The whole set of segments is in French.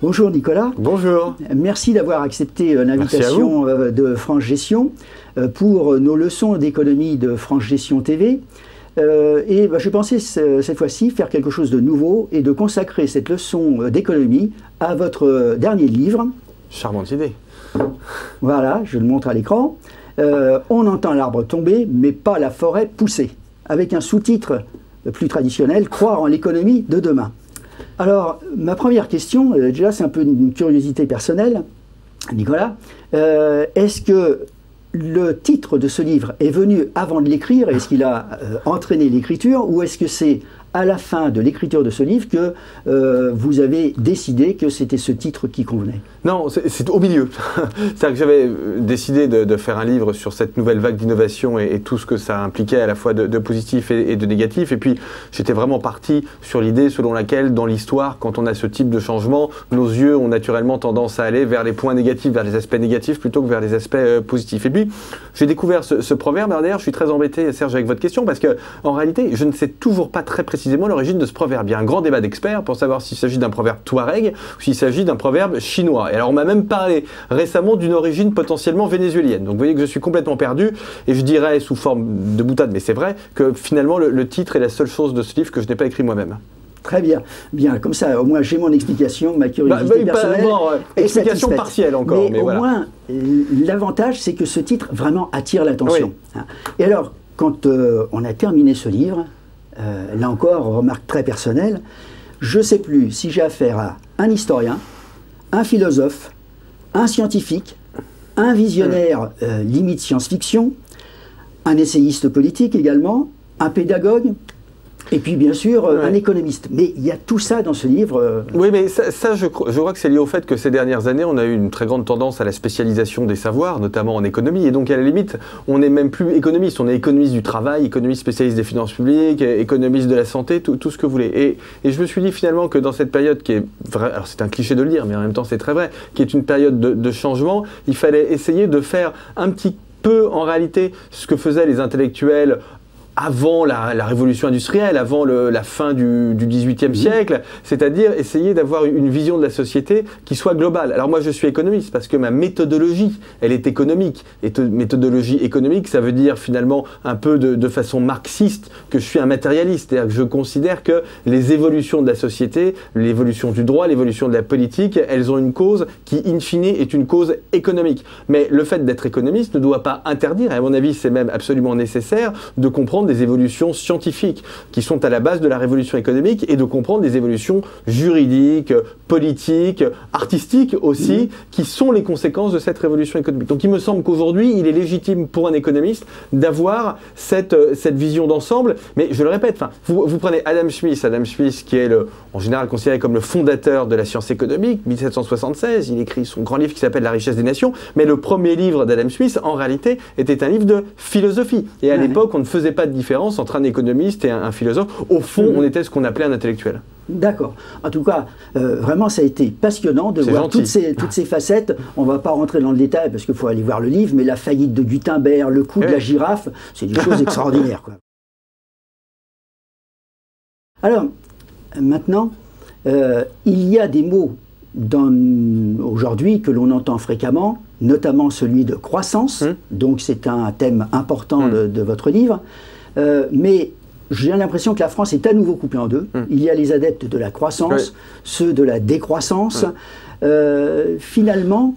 Bonjour Nicolas. Bonjour. Merci d'avoir accepté l'invitation de France Gestion pour nos leçons d'économie de France Gestion TV. J'ai pensé cette fois-ci faire quelque chose de nouveau et de consacrer cette leçon d'économie à votre dernier livre. Charmante idée. Voilà, je le montre à l'écran. On entend l'arbre tomber, mais pas la forêt pousser. Avec un sous-titre plus traditionnel, Croire en l'économie de demain. Alors, ma première question, déjà c'est un peu une curiosité personnelle, Nicolas, est-ce que le titre de ce livre est venu avant de l'écrire, est-ce qu'il a entraîné l'écriture, ou est-ce que c'est à la fin de l'écriture de ce livre que vous avez décidé que c'était ce titre qui convenait? Non, c'est au milieu. C'est-à-dire que j'avais décidé de faire un livre sur cette nouvelle vague d'innovation et tout ce que ça impliquait à la fois de positif et de négatif. Et puis, j'étais vraiment parti sur l'idée selon laquelle, dans l'histoire, quand on a ce type de changement, nos yeux ont naturellement tendance à aller vers les points négatifs, vers les aspects négatifs, plutôt que vers les aspects positifs. Et puis, j'ai découvert ce proverbe. D'ailleurs, je suis très embêté, Serge, avec votre question, parce que en réalité, je ne sais toujours pas très précisément l'origine de ce proverbe. Il y a un grand débat d'experts pour savoir s'il s'agit d'un proverbe touareg ou s'il s'agit d'un proverbe chinois. Et alors, on m'a même parlé récemment d'une origine potentiellement vénézuélienne. Donc, vous voyez que je suis complètement perdu, et je dirais, sous forme de boutade, mais c'est vrai, que finalement, le titre est la seule chose de ce livre que je n'ai pas écrit moi-même. Très bien. Bien, comme ça, au moins, j'ai mon explication, ma curiosité personnelle. Explication partielle encore. Mais au moins, l'avantage, c'est que ce titre vraiment attire l'attention. Oui. Et alors, quand on a terminé ce livre, là encore, remarque très personnelle, je ne sais plus si j'ai affaire à un historien, un philosophe, un scientifique, un visionnaire limite science-fiction, un essayiste politique également, un pédagogue, et puis bien sûr un économiste. Mais il y a tout ça dans ce livre. Oui, mais ça je crois que c'est lié au fait que ces dernières années, on a eu une très grande tendance à la spécialisation des savoirs, notamment en économie. Et donc à la limite, on n'est même plus économiste. On est économiste du travail, économiste spécialiste des finances publiques, économiste de la santé, tout ce que vous voulez. Et je me suis dit finalement que dans cette période qui est vraie, alors c'est un cliché de le dire, mais en même temps c'est très vrai, qui est une période de changement, il fallait essayer de faire un petit peu en réalité ce que faisaient les intellectuels avant la révolution industrielle, avant la fin du XVIIIe siècle, c'est-à-dire essayer d'avoir une vision de la société qui soit globale. Alors moi je suis économiste parce que ma méthodologie, elle est économique. Et méthodologie économique, ça veut dire finalement un peu de façon marxiste que je suis un matérialiste. C'est-à-dire que je considère que les évolutions de la société, l'évolution du droit, l'évolution de la politique, elles ont une cause qui, in fine, est une cause économique. Mais le fait d'être économiste ne doit pas interdire, et à mon avis c'est même absolument nécessaire, de comprendre des évolutions scientifiques qui sont à la base de la révolution économique et de comprendre des évolutions juridiques, politiques, artistiques aussi, qui sont les conséquences de cette révolution économique. Donc il me semble qu'aujourd'hui, il est légitime pour un économiste d'avoir cette vision d'ensemble, mais je le répète, vous prenez Adam Smith qui est en général considéré comme le fondateur de la science économique, 1776, il écrit son grand livre qui s'appelle La richesse des nations, mais le premier livre d'Adam Smith, en réalité, était un livre de philosophie. Et à l'époque, on ne faisait pas de différence entre un économiste et un philosophe. Au fond, on était ce qu'on appelait un intellectuel. D'accord. En tout cas, vraiment, ça a été passionnant de voir toutes ces facettes. On ne va pas rentrer dans le détail parce qu'il faut aller voir le livre, mais la faillite de Gutenberg, le coup de la girafe, c'est des choses extraordinaires, quoi. Alors, maintenant, il y a des mots aujourd'hui que l'on entend fréquemment, notamment celui de croissance, donc c'est un thème important de votre livre, mais j'ai l'impression que la France est à nouveau coupée en deux. Il y a les adeptes de la croissance, ceux de la décroissance. Finalement,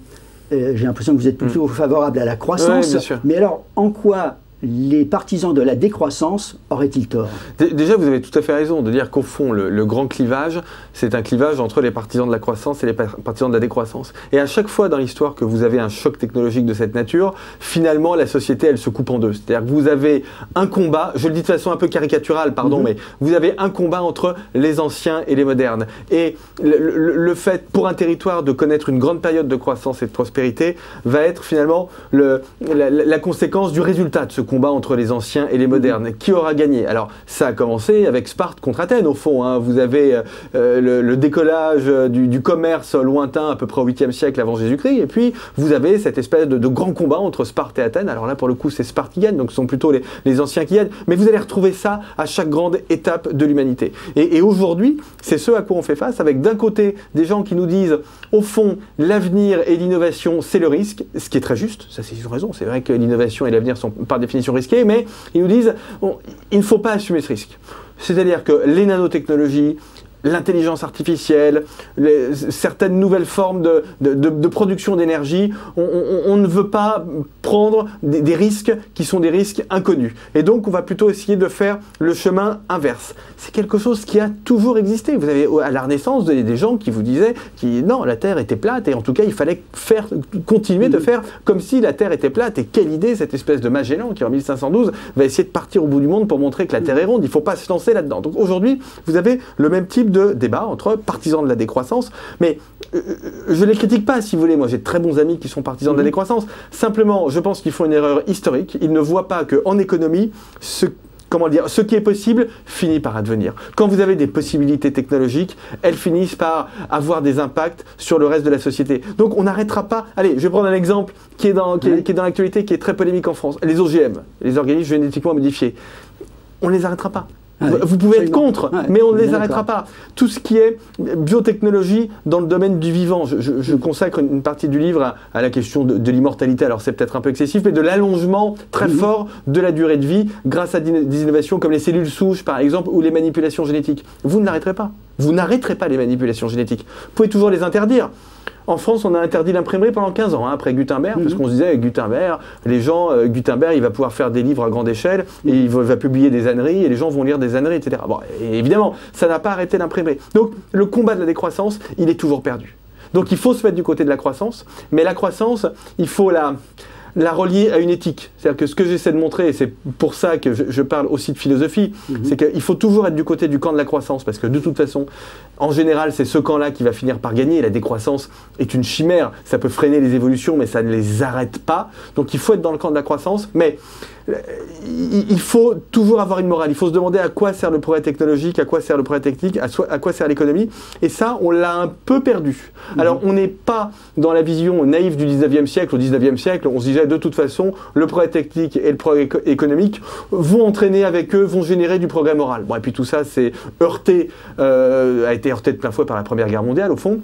j'ai l'impression que vous êtes plutôt favorable à la croissance, mais alors en quoi les partisans de la décroissance auraient-ils tort? Déjà, vous avez tout à fait raison de dire qu'au fond, le grand clivage, c'est un clivage entre les partisans de la croissance et les partisans de la décroissance. Et à chaque fois dans l'histoire que vous avez un choc technologique de cette nature, finalement, la société, elle se coupe en deux. C'est-à-dire que vous avez un combat, je le dis de façon un peu caricaturale, pardon, mais vous avez un combat entre les anciens et les modernes. Et le fait, pour un territoire, de connaître une grande période de croissance et de prospérité, va être finalement la conséquence du résultat de ce combat entre les anciens et les modernes. Qui aura gagné? Alors, ça a commencé avec Sparte contre Athènes, au fond. Hein. Vous avez le décollage du commerce lointain, à peu près au 8e siècle avant Jésus-Christ, et puis vous avez cette espèce de grand combat entre Sparte et Athènes. Alors là, pour le coup, c'est Sparte qui gagne, donc ce sont plutôt les anciens qui gagnent. Mais vous allez retrouver ça à chaque grande étape de l'humanité. Et aujourd'hui, c'est ce à quoi on fait face, avec d'un côté des gens qui nous disent, au fond, l'avenir et l'innovation, c'est le risque, ce qui est très juste, ça ils ont raison, c'est vrai que l'innovation et l'avenir sont par définition risqués, mais ils nous disent, bon, il ne faut pas assumer ce risque. C'est-à-dire que les nanotechnologies, l'intelligence artificielle, certaines nouvelles formes de production d'énergie, on ne veut pas prendre des risques qui sont des risques inconnus. Et donc, on va plutôt essayer de faire le chemin inverse. C'est quelque chose qui a toujours existé. Vous avez à la Renaissance des gens qui vous disaient non, la Terre était plate et en tout cas, il fallait continuer de faire comme si la Terre était plate. Et quelle idée, cette espèce de Magellan qui, en 1512, va essayer de partir au bout du monde pour montrer que la Terre est ronde. Il ne faut pas se lancer là-dedans. Donc aujourd'hui, vous avez le même type de débat entre partisans de la décroissance, mais je ne les critique pas, si vous voulez. Moi, j'ai de très bons amis qui sont partisans de la décroissance. Simplement, je pense qu'ils font une erreur historique. Ils ne voient pas qu'en économie, ce qui est possible finit par advenir. Quand vous avez des possibilités technologiques, elles finissent par avoir des impacts sur le reste de la société. Donc on n'arrêtera pas. Allez, je vais prendre un exemple qui est dans l'actualité, qui est très polémique en France. Les OGM, les organismes génétiquement modifiés. On ne les arrêtera pas. Vous pouvez être contre, mais on ne les arrêtera pas. Tout ce qui est biotechnologie dans le domaine du vivant, je consacre une partie du livre à la question de l'immortalité, alors c'est peut-être un peu excessif, mais de l'allongement très fort de la durée de vie grâce à des innovations comme les cellules souches, par exemple, ou les manipulations génétiques. Vous ne l'arrêterez pas. Vous n'arrêterez pas les manipulations génétiques. Vous pouvez toujours les interdire. En France, on a interdit l'imprimerie pendant 15 ans, hein, après Gutenberg, parce qu'on se disait, Gutenberg, Gutenberg, il va pouvoir faire des livres à grande échelle, et il va publier des âneries, et les gens vont lire des âneries, etc. Bon, et évidemment, ça n'a pas arrêté l'imprimerie. Donc, le combat de la décroissance, il est toujours perdu. Donc, il faut se mettre du côté de la croissance, mais la croissance, il faut la relier à une éthique. C'est-à-dire que ce que j'essaie de montrer, et c'est pour ça que je parle aussi de philosophie, c'est qu'il faut toujours être du côté du camp de la croissance, parce que de toute façon, en général, c'est ce camp-là qui va finir par gagner. La décroissance est une chimère, ça peut freiner les évolutions, mais ça ne les arrête pas. Donc il faut être dans le camp de la croissance, mais il faut toujours avoir une morale. Il faut se demander à quoi sert le progrès technologique, à quoi sert le progrès technique, à quoi sert l'économie. Et ça, on l'a un peu perdu. Alors, on n'est pas dans la vision naïve du 19e siècle. Au 19e siècle, on se disait de toute façon, le progrès technique et le progrès économique vont entraîner avec eux, vont générer du progrès moral. Bon, et puis tout ça, c'est heurté, a été heurté de plein fouet par la Première Guerre mondiale, au fond.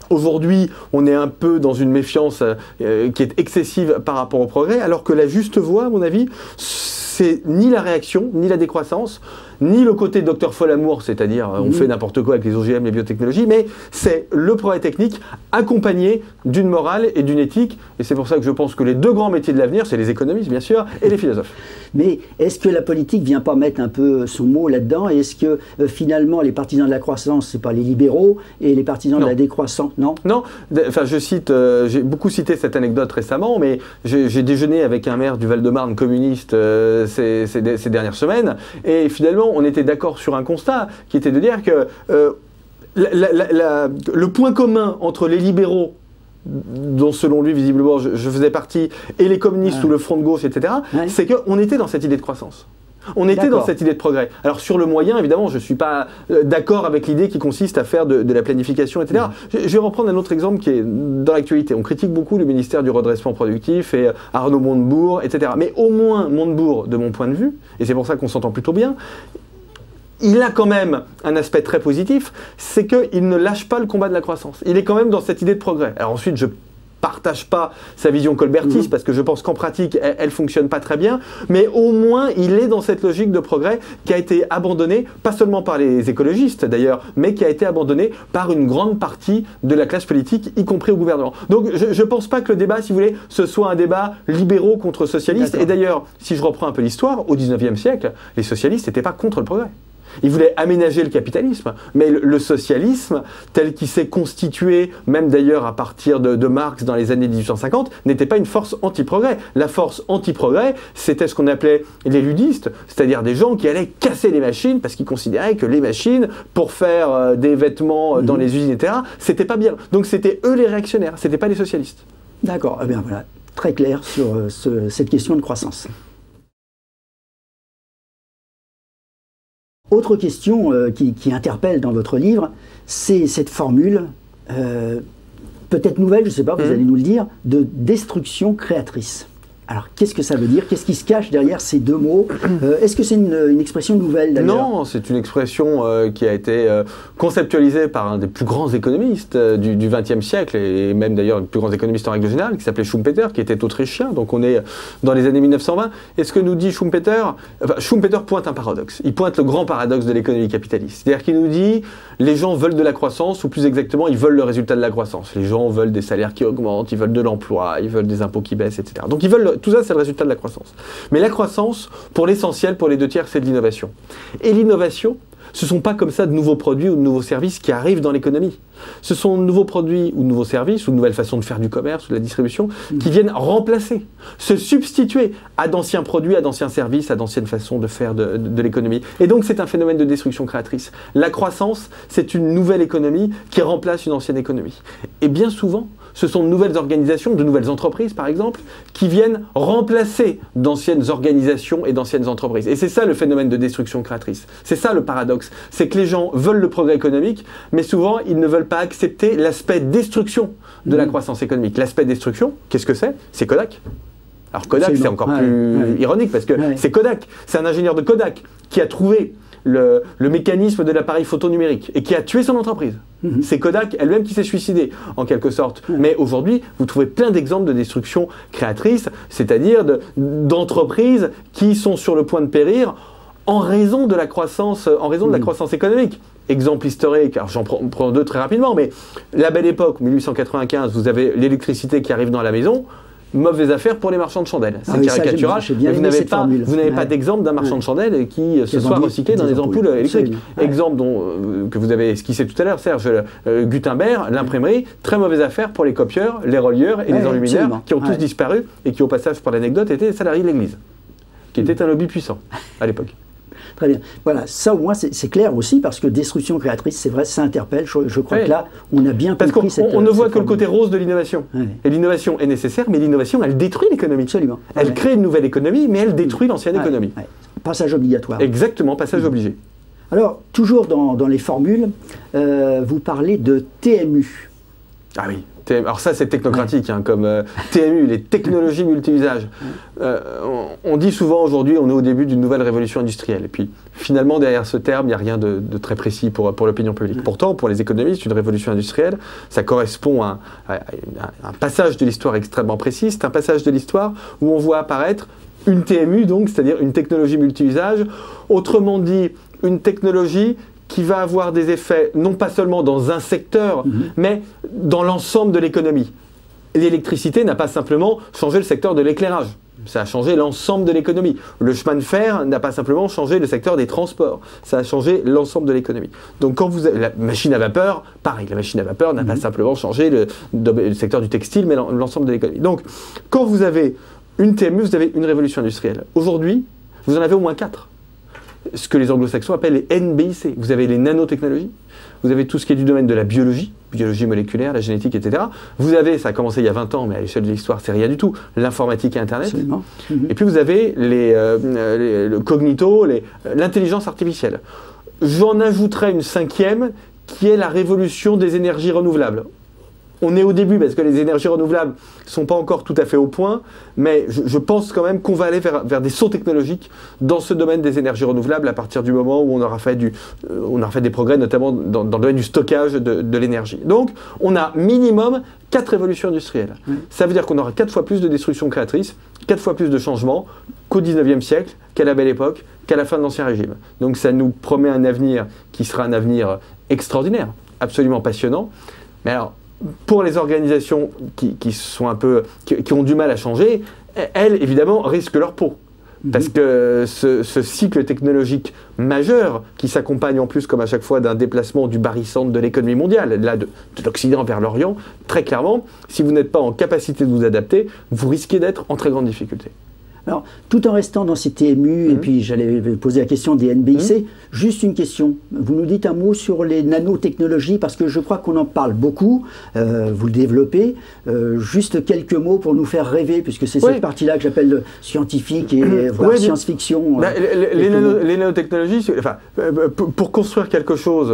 Aujourd'hui, on est un peu dans une méfiance qui est excessive par rapport au progrès, alors que la juste voie, à mon avis, c'est ni la réaction, ni la décroissance, ni le côté docteur Folamour, c'est-à-dire on fait n'importe quoi avec les OGM, les biotechnologies, mais c'est le progrès technique accompagné d'une morale et d'une éthique. Et c'est pour ça que je pense que les deux grands métiers de l'avenir, c'est les économistes, bien sûr, et les philosophes. Mais est-ce que la politique ne vient pas mettre un peu son mot là-dedans? Est-ce que finalement les partisans de la croissance, ce n'est pas les libéraux, et les partisans de la décroissance, non? Non, enfin j'ai beaucoup cité cette anecdote récemment, mais j'ai déjeuné avec un maire du Val-de-Marne communiste ces dernières semaines, et finalement on était d'accord sur un constat qui était de dire que le point commun entre les libéraux, dont selon lui visiblement je faisais partie, et les communistes ou le front de gauche, etc., c'est qu'on était dans cette idée de croissance. On était dans cette idée de progrès. Alors sur le moyen, évidemment, je ne suis pas d'accord avec l'idée qui consiste à faire de la planification, etc. Je vais reprendre un autre exemple qui est dans l'actualité. On critique beaucoup le ministère du redressement productif et Arnaud Montebourg, etc. Mais au moins Montebourg, de mon point de vue, et c'est pour ça qu'on s'entend plutôt bien, il a quand même un aspect très positif, c'est qu'il ne lâche pas le combat de la croissance. Il est quand même dans cette idée de progrès. Alors ensuite, je partage pas sa vision colbertiste parce que je pense qu'en pratique elle fonctionne pas très bien, mais au moins il est dans cette logique de progrès qui a été abandonnée pas seulement par les écologistes d'ailleurs, mais qui a été abandonnée par une grande partie de la classe politique, y compris au gouvernement. Donc je pense pas que le débat, si vous voulez, ce soit un débat libéraux contre socialistes. Et d'ailleurs, si je reprends un peu l'histoire, au 19e siècle, les socialistes n'étaient pas contre le progrès. Ils voulaient aménager le capitalisme, mais le socialisme, tel qu'il s'est constitué, même d'ailleurs à partir de Marx dans les années 1850, n'était pas une force anti-progrès. La force anti-progrès, c'était ce qu'on appelait les ludistes, c'est-à-dire des gens qui allaient casser les machines parce qu'ils considéraient que les machines, pour faire des vêtements dans les usines, etc., c'était pas bien. Donc c'était eux les réactionnaires, c'était pas les socialistes. D'accord, eh bien voilà, très clair sur cette question de croissance. Autre question qui interpelle dans votre livre, c'est cette formule, peut-être nouvelle, je ne sais pas, vous allez nous le dire, de destruction créatrice. Alors, qu'est-ce que ça veut dire? Qu'est-ce qui se cache derrière ces deux mots? Est-ce que c'est une expression nouvelle d'ailleurs? Non, c'est une expression qui a été conceptualisée par un des plus grands économistes du XXe siècle, et même d'ailleurs le plus grand économiste en règle générale, qui s'appelait Schumpeter, qui était autrichien, donc on est dans les années 1920. Et ce que nous dit Schumpeter, Schumpeter pointe un paradoxe. Il pointe le grand paradoxe de l'économie capitaliste. C'est-à-dire qu'il nous dit, les gens veulent de la croissance, ou plus exactement, ils veulent le résultat de la croissance. Les gens veulent des salaires qui augmentent, ils veulent de l'emploi, ils veulent des impôts qui baissent, etc. Donc ils veulent tout ça, c'est le résultat de la croissance. Mais la croissance, pour l'essentiel, pour les 2/3, c'est de l'innovation. Et l'innovation, ce ne sont pas comme ça de nouveaux produits ou de nouveaux services qui arrivent dans l'économie. Ce sont de nouveaux produits ou de nouveaux services ou de nouvelles façons de faire du commerce ou de la distribution qui viennent remplacer, se substituer à d'anciens produits, à d'anciens services, à d'anciennes façons de faire de l'économie. Et donc c'est un phénomène de destruction créatrice. La croissance, c'est une nouvelle économie qui remplace une ancienne économie. Et bien souvent, ce sont de nouvelles organisations, de nouvelles entreprises par exemple, qui viennent remplacer d'anciennes organisations et d'anciennes entreprises. Et c'est ça le phénomène de destruction créatrice. C'est ça le paradoxe. C'est que les gens veulent le progrès économique, mais souvent ils ne veulent pas accepter l'aspect destruction de la croissance économique. L'aspect destruction, qu'est-ce que c'est? C'est Kodak. Alors Kodak, c'est encore plus ironique parce que c'est Kodak. C'est un ingénieur de Kodak qui a trouvé le mécanisme de l'appareil photo numérique et qui a tué son entreprise. C'est Kodak elle-même qui s'est suicidée, en quelque sorte. Mais aujourd'hui, vous trouvez plein d'exemples de destruction créatrice, c'est-à-dire d'entreprises qui sont sur le point de périr en raison de la croissance, économique. Exemple historique, alors j'en prends deux très rapidement, mais la belle époque, 1895, vous avez l'électricité qui arrive dans la maison. Mauvaise affaire pour les marchandds de chandelles. C'est caricatural, mais vous n'avez pas d'exemple d'un marchand de chandelles qui se soit recyclé dans des ampoules électriques. Exemple que vous avez esquissé tout à l'heure, Serge, Gutenberg, l'imprimerie, très mauvaise affaire pour les copieurs, les relieurs et les enlumineurs, qui ont tous disparu et qui, au passage, pour l'anecdote, étaient des salariés de l'Église, qui était un lobby puissant à l'époque. Très bien. Voilà, ça au moins c'est clair aussi, parce que destruction créatrice, c'est vrai, ça interpelle. Je crois que là, on a bien compris cette... Parce qu'on ne voit que le côté rose de l'innovation. Et l'innovation est nécessaire, mais l'innovation, elle détruit l'économie. Absolument. Elle crée une nouvelle économie, mais elle détruit l'ancienne économie. Passage obligatoire. Exactement, passage obligé. Alors, toujours dans les formules, vous parlez de TMU. Ah oui. Alors ça, c'est technocratique, comme TMU, les technologies multi-usages. On dit souvent aujourd'hui, on est au début d'une nouvelle révolution industrielle. Et puis, finalement, derrière ce terme, il n'y a rien de très précis pour l'opinion publique. Pourtant, pour les économistes, une révolution industrielle, ça correspond à un passage de l'histoire extrêmement précis. C'est un passage de l'histoire où on voit apparaître une TMU, donc, c'est-à-dire une technologie multi-usage. Autrement dit, une technologie qui va avoir des effets, non pas seulement dans un secteur, mais dans l'ensemble de l'économie. L'électricité n'a pas simplement changé le secteur de l'éclairage, ça a changé l'ensemble de l'économie. Le chemin de fer n'a pas simplement changé le secteur des transports, ça a changé l'ensemble de l'économie. Donc quand vous avez la machine à vapeur, pareil, la machine à vapeur n'a pas simplement changé le secteur du textile, mais l'ensemble de l'économie. Donc quand vous avez une TMU, vous avez une révolution industrielle. Aujourd'hui, vous en avez au moins 4. Ce que les anglo-saxons appellent les NBIC. Vous avez les nanotechnologies, vous avez tout ce qui est du domaine de la biologie moléculaire, la génétique, etc. Vous avez, ça a commencé il y a 20 ans, mais à l'échelle de l'histoire, c'est rien du tout, l'informatique et Internet. Et puis vous avez le cognito, l'intelligence artificielle. J'en ajouterai une 5e, qui est la révolution des énergies renouvelables. On est au début parce que les énergies renouvelables ne sont pas encore tout à fait au point, mais je pense quand même qu'on va aller vers des sauts technologiques dans ce domaine des énergies renouvelables à partir du moment où on aura fait des progrès, notamment dans le domaine du stockage de l'énergie. Donc, on a minimum 4 révolutions industrielles. Ça veut dire qu'on aura 4 fois plus de destruction créatrice, 4 fois plus de changements qu'au 19e siècle, qu'à la belle époque, qu'à la fin de l'Ancien Régime. Donc ça nous promet un avenir qui sera un avenir extraordinaire, absolument passionnant. Mais alors, pour les organisations qui ont du mal à changer, elles, évidemment, risquent leur peau. Parce que ce cycle technologique majeur, qui s'accompagne en plus, comme à chaque fois, d'un déplacement du barycentre de l'économie mondiale, là, de l'Occident vers l'Orient, très clairement, si vous n'êtes pas en capacité de vous adapter, vous risquez d'être en très grande difficulté. Alors, tout en restant dans ces TMU, et puis j'allais poser la question des NBIC, juste une question. Vous nous dites un mot sur les nanotechnologies, parce que je crois qu'on en parle beaucoup, vous le développez. Juste quelques mots pour nous faire rêver, puisque c'est cette partie-là que j'appelle scientifique et voire science-fiction. Les nanotechnologies, enfin, pour construire quelque chose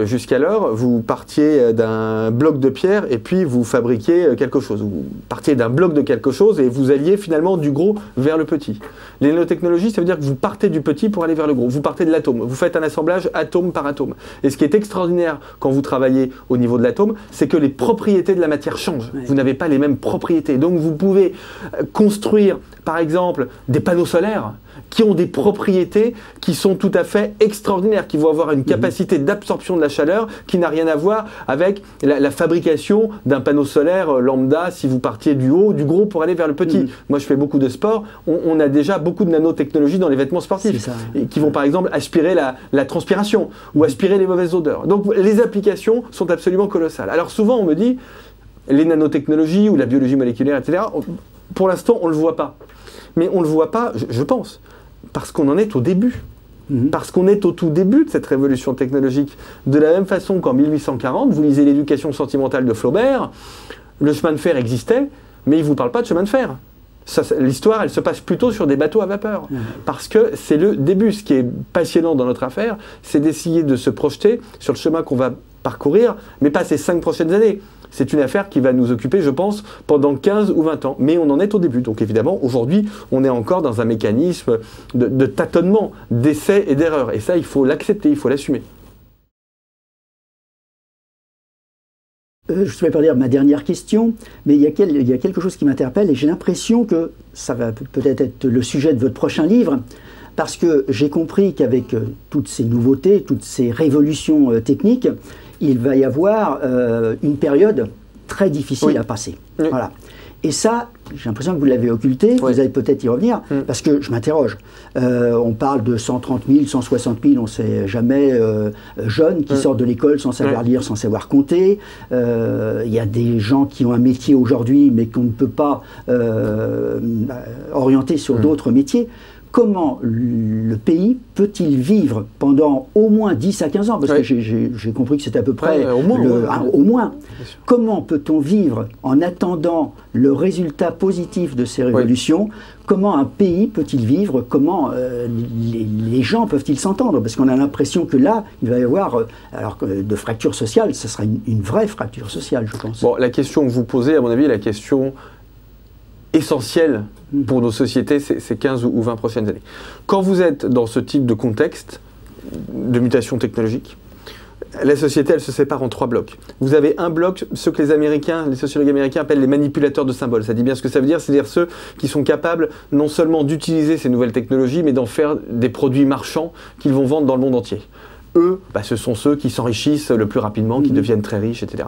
jusqu'alors, vous partiez d'un bloc de pierre et puis vous fabriquiez quelque chose. Vous partiez d'un bloc de quelque chose et vous alliez finalement du gros vers le petit. Les nanotechnologies, ça veut dire que vous partez du petit pour aller vers le gros. Vous partez de l'atome. Vous faites un assemblage atome par atome. Et ce qui est extraordinaire quand vous travaillez au niveau de l'atome, c'est que les propriétés de la matière changent. Vous n'avez pas les mêmes propriétés. Donc vous pouvez construire, par exemple, des panneaux solaires qui ont des propriétés qui sont tout à fait extraordinaires, qui vont avoir une capacité d'absorption de la chaleur qui n'a rien à voir avec la fabrication d'un panneau solaire lambda si vous partiez du haut, du gros pour aller vers le petit. Moi je fais beaucoup de sport, on a déjà beaucoup de nanotechnologies dans les vêtements sportifs qui vont par exemple aspirer la transpiration ou aspirer les mauvaises odeurs. Donc les applications sont absolument colossales. Alors souvent on me dit les nanotechnologies ou la biologie moléculaire, etc., pour l'instant on ne le voit pas. Mais on ne le voit pas, je pense, parce qu'on en est au début. Parce qu'on est au tout début de cette révolution technologique. De la même façon qu'en 1840, vous lisez l'éducation sentimentale de Flaubert, le chemin de fer existait, mais il ne vous parle pas de chemin de fer. L'histoire, elle se passe plutôt sur des bateaux à vapeur. Parce que c'est le début. Ce qui est passionnant dans notre affaire, c'est d'essayer de se projeter sur le chemin qu'on va parcourir, mais pas ces 5 prochaines années. C'est une affaire qui va nous occuper, je pense, pendant 15 ou 20 ans. Mais on en est au début. Donc évidemment, aujourd'hui, on est encore dans un mécanisme de tâtonnement, d'essais et d'erreurs. Et ça, il faut l'accepter, il faut l'assumer. Je ne souhaite pas dire ma dernière question, mais il y a quelque chose qui m'interpelle et j'ai l'impression que ça va peut-être être le sujet de votre prochain livre, parce que j'ai compris qu'avec toutes ces nouveautés, toutes ces révolutions techniques, il va y avoir une période très difficile à passer. Voilà. Et ça, j'ai l'impression que vous l'avez occulté, vous allez peut-être y revenir, parce que je m'interroge. On parle de 130 000, 160 000, on ne sait jamais, jeunes qui sortent de l'école sans savoir lire, sans savoir compter. Il y a des gens qui ont un métier aujourd'hui, mais qu'on ne peut pas orienter sur d'autres métiers. Comment le pays peut-il vivre pendant au moins 10 à 15 ans? Parce que j'ai compris que c'était à peu près au moins. Comment peut-on vivre en attendant le résultat positif de ces révolutions? Comment un pays peut-il vivre? Comment les gens peuvent-ils s'entendre? Parce qu'on a l'impression que là, il va y avoir, alors que de fracture sociale, ce sera une vraie fracture sociale, je pense. Bon, la question que vous posez, à mon avis, est la question essentielle pour nos sociétés ces 15 ou 20 prochaines années. Quand vous êtes dans ce type de contexte de mutation technologique, la société, elle se sépare en 3 blocs. Vous avez un bloc, ceux que les sociologues américains appellent les manipulateurs de symboles. Ça dit bien ce que ça veut dire, c'est-à-dire ceux qui sont capables non seulement d'utiliser ces nouvelles technologies, mais d'en faire des produits marchands qu'ils vont vendre dans le monde entier. Eux, ce sont ceux qui s'enrichissent le plus rapidement, qui deviennent très riches, etc.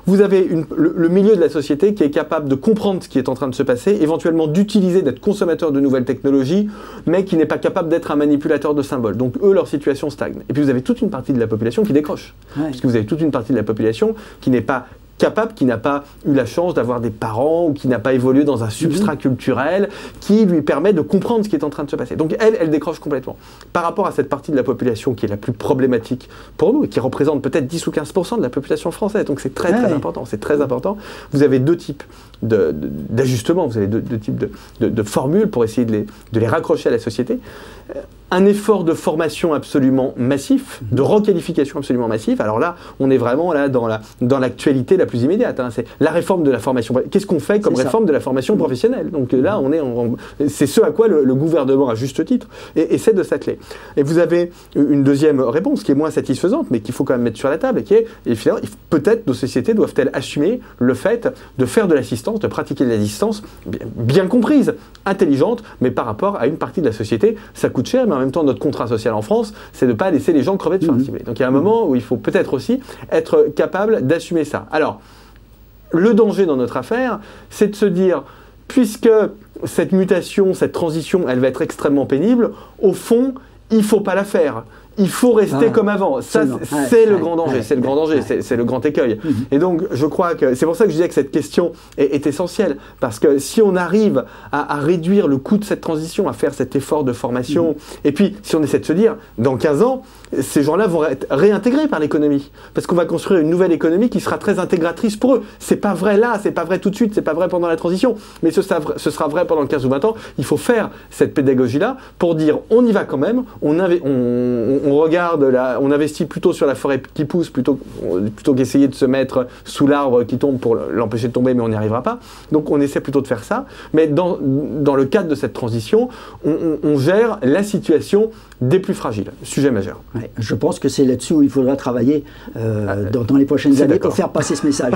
Vous avez le milieu de la société qui est capable de comprendre ce qui est en train de se passer, éventuellement d'utiliser, d'être consommateur de nouvelles technologies, mais qui n'est pas capable d'être un manipulateur de symboles. Donc eux, leur situation stagne. Et puis vous avez toute une partie de la population qui décroche. Parce que vous avez toute une partie de la population qui n'est pas capable, qui n'a pas eu la chance d'avoir des parents ou qui n'a pas évolué dans un substrat culturel qui lui permet de comprendre ce qui est en train de se passer. Donc elle décroche complètement. Par rapport à cette partie de la population qui est la plus problématique pour nous et qui représente peut-être 10 ou 15% de la population française, donc c'est très important, c'est très important. Vous avez 2 types d'ajustements, vous avez deux types de formules pour essayer de les raccrocher à la société. Un effort de formation absolument massif, de requalification absolument massif. Alors là, on est vraiment là dans l'actualité la plus immédiate. C'est la réforme de la formation. Qu'est-ce qu'on fait comme réforme de la formation professionnelle? Donc là, c'est ce à quoi le gouvernement, à juste titre, essaie de s'atteler. Et vous avez une deuxième réponse qui est moins satisfaisante, mais qu'il faut quand même mettre sur la table, qui est, finalement, peut-être nos sociétés doivent-elles assumer le fait de faire de l'assistance, de pratiquer de l'assistance bien comprise, intelligente, mais par rapport à une partie de la société, ça coûte cher, mais en même temps, notre contrat social en France, c'est de ne pas laisser les gens crever de faim. Donc il y a un moment où il faut peut-être aussi être capable d'assumer ça. Alors, le danger dans notre affaire, c'est de se dire, puisque cette mutation, cette transition, elle va être extrêmement pénible, au fond, il ne faut pas la faire. il faut rester comme avant. Ça, c'est le grand danger. C'est le grand danger. C'est le grand écueil. Et donc, je crois que c'est pour ça que je disais que cette question est essentielle. Parce que si on arrive à réduire le coût de cette transition, à faire cet effort de formation, et puis si on essaie de se dire, dans 15 ans, ces gens-là vont être réintégrés par l'économie. Parce qu'on va construire une nouvelle économie qui sera très intégratrice pour eux. C'est pas vrai là, c'est pas vrai tout de suite, c'est pas vrai pendant la transition. Mais ce sera vrai pendant 15 ou 20 ans. Il faut faire cette pédagogie-là pour dire, on y va quand même, on regarde, on investit plutôt sur la forêt qui pousse, plutôt qu'essayer de se mettre sous l'arbre qui tombe pour l'empêcher de tomber, mais on n'y arrivera pas. Donc on essaie plutôt de faire ça. Mais dans le cadre de cette transition, on gère la situation des plus fragiles. Sujet majeur. Ouais, je pense que c'est là-dessus où il faudra travailler dans les prochaines années pour faire passer ce message.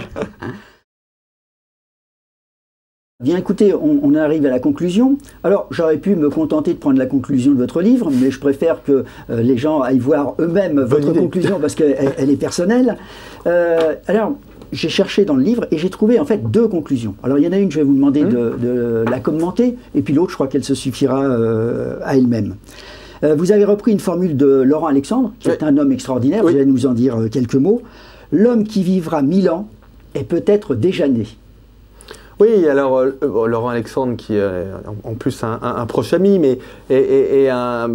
Bien écoutez, on arrive à la conclusion. Alors j'aurais pu me contenter de prendre la conclusion de votre livre, mais je préfère que les gens aillent voir eux-mêmes votre conclusion parce qu'elle est personnelle. Alors j'ai cherché dans le livre et j'ai trouvé en fait 2 conclusions. Alors il y en a une, je vais vous demander de la commenter, et puis l'autre, je crois qu'elle se suffira à elle-même. Vous avez repris une formule de Laurent Alexandre, qui est un homme extraordinaire, vous allez nous en dire quelques mots. L'homme qui vivra 1000 ans est peut-être déjà né. Oui, alors Laurent Alexandre, qui est en plus un proche ami, mais est un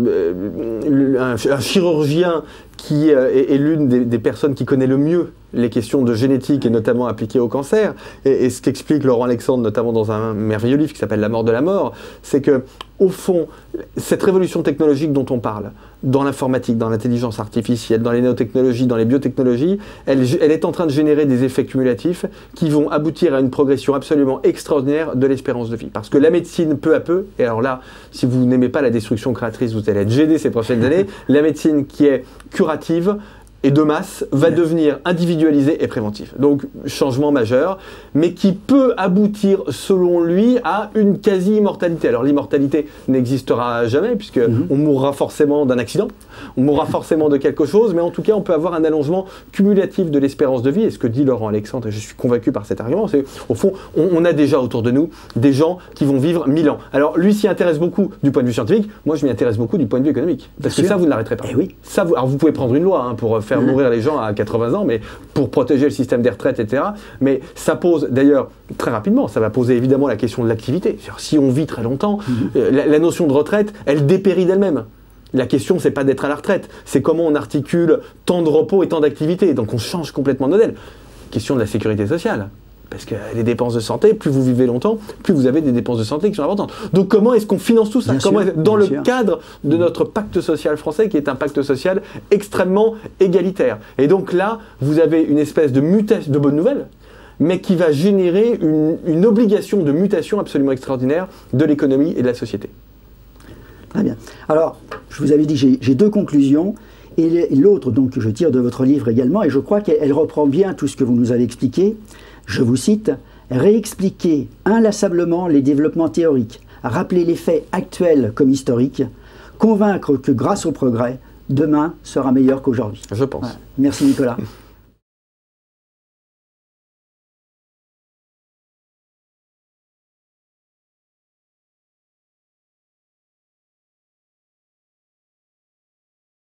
chirurgien qui est l'une des personnes qui connaît le mieux les questions de génétique et notamment appliquées au cancer. Et ce qu'explique Laurent Alexandre, notamment dans un merveilleux livre qui s'appelle La mort de la mort, c'est que, au fond, cette révolution technologique dont on parle, dans l'informatique, dans l'intelligence artificielle, dans les néotechnologies, dans les biotechnologies, elle est en train de générer des effets cumulatifs qui vont aboutir à une progression absolument extraordinaire de l'espérance de vie. Parce que la médecine, peu à peu, et alors là, si vous n'aimez pas la destruction créatrice, vous allez être gêné ces prochaines années, la médecine qui est curative et de masse va devenir individualisée et préventive. Donc, changement majeur, mais qui peut aboutir, selon lui, à une quasi-immortalité. Alors, l'immortalité n'existera jamais, puisque on mourra forcément d'un accident, on mourra forcément de quelque chose, mais en tout cas, on peut avoir un allongement cumulatif de l'espérance de vie. Et ce que dit Laurent Alexandre, et je suis convaincu par cet argument, c'est, au fond, on a déjà autour de nous des gens qui vont vivre 1000 ans. Alors, lui s'y intéresse beaucoup du point de vue scientifique, moi, je m'y intéresse beaucoup du point de vue économique. Parce que ça, vous ne l'arrêterez pas. Eh oui. Ça, alors, vous pouvez prendre une loi pour faire mourir les gens à 80 ans, mais pour protéger le système des retraites, etc. Mais ça pose, d'ailleurs, très rapidement, ça va poser évidemment la question de l'activité. Si on vit très longtemps, la notion de retraite, elle dépérit d'elle-même. La question, c'est pas d'être à la retraite, c'est comment on articule tant de repos et tant d'activité. Donc on change complètement de modèle. Question de la sécurité sociale. Parce que les dépenses de santé, plus vous vivez longtemps, plus vous avez des dépenses de santé qui sont importantes. Donc comment est-ce qu'on finance tout ça? Dans le cadre de notre pacte social français, qui est un pacte social extrêmement égalitaire. Et donc là, vous avez une espèce de mutation, de bonne nouvelle, mais qui va générer une obligation de mutation absolument extraordinaire de l'économie et de la société. Très bien. Alors, je vous avais dit, j'ai 2 conclusions. Et l'autre, donc, que je tire de votre livre également, et je crois qu'elle reprend bien tout ce que vous nous avez expliqué. Je vous cite, « Réexpliquer inlassablement les développements théoriques, rappeler les faits actuels comme historiques, convaincre que grâce au progrès, demain sera meilleur qu'aujourd'hui. » Je pense. Voilà. Merci Nicolas.